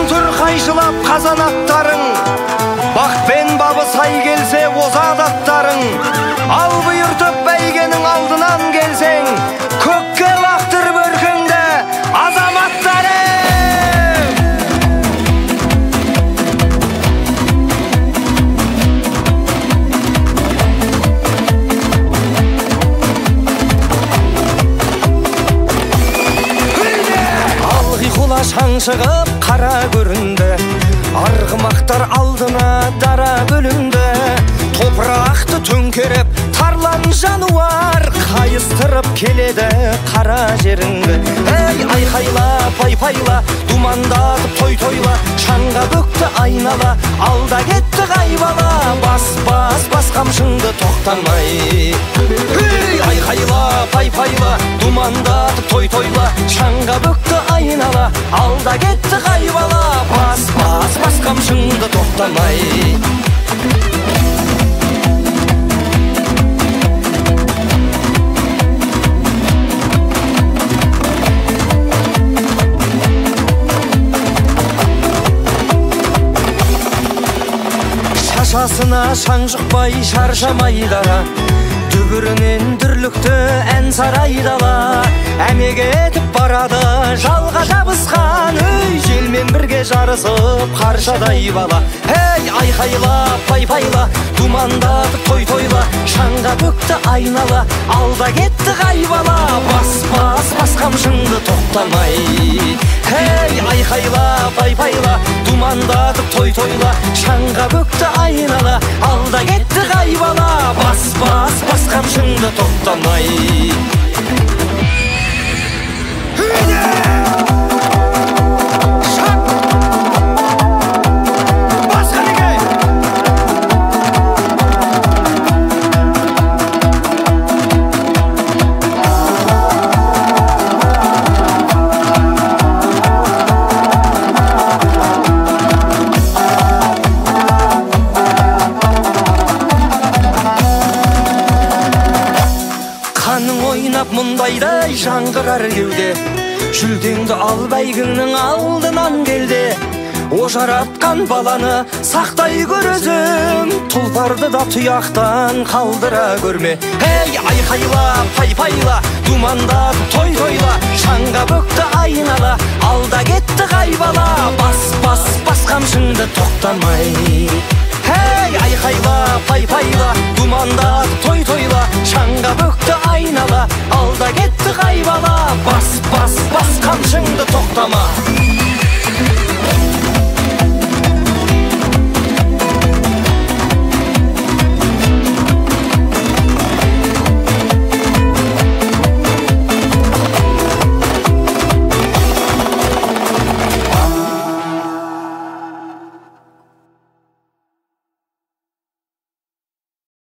тұр қайшылап қазанаттарың, бақпен бабы сай келсе озат аттарың. Ал бұйыртып бәйгенің алдынан келсең, көкке лақтыр бөркіңді азаматтарың. Шаң шығып қара көрінді, арғымақтар алдына дара бөлінді. Топырақты төңкеріп тарлан жануар, қайыстырып келеді қара жеріңді. Ей, айқайла, пай-пайла, думандатып той-тойла, шаңға бөкті айнала, алда кетті қайбала. Бас қамшыңды тоқтамай. Ей, айқайла, пай-пайла, думандатып той-тойла, шаңға бөкті айнала, алда кетті қайбала. Бас қамшыңды тоқтамай. Шашасына шаң жұқпай шаршамай дара, дүбірінен дүрлікті ән сарайдала. Әмеге етіп барады жалға жабысқан, өй, желмен бірге жарысып қаршадай бала. Ей, айқайла, пай-пайла, думандатып той-тойла, шаңға бөкті айнала, алда кетті қайбала. Бас қамшыңды тоқтамай. Ей, айқайла, пай-пайла, думандатып той-тойла, шаңға бөкті айнала, алда кетті қайбала. Бас қамшыңды тоқтамай. Мұндайдай жаңғырар кеуде, жүлдеңді ал бәйгіңнің алдынан келде. О жаратқан баланы сақтай көр өзің, тұлпарды да тұяқтан қалдыра көрме. Ей, айқайла, пай-пайла, думандатып той-тойла, шаңға бөкті айнала, алда кетті қайбала. Бас қамшыңды тоқтамай. Ей, айқайла, пай-пайла, думандатып той-тойла, шаңға бөкті айнала, алда кетті қайбала. Бас қамшыңды тоқтама.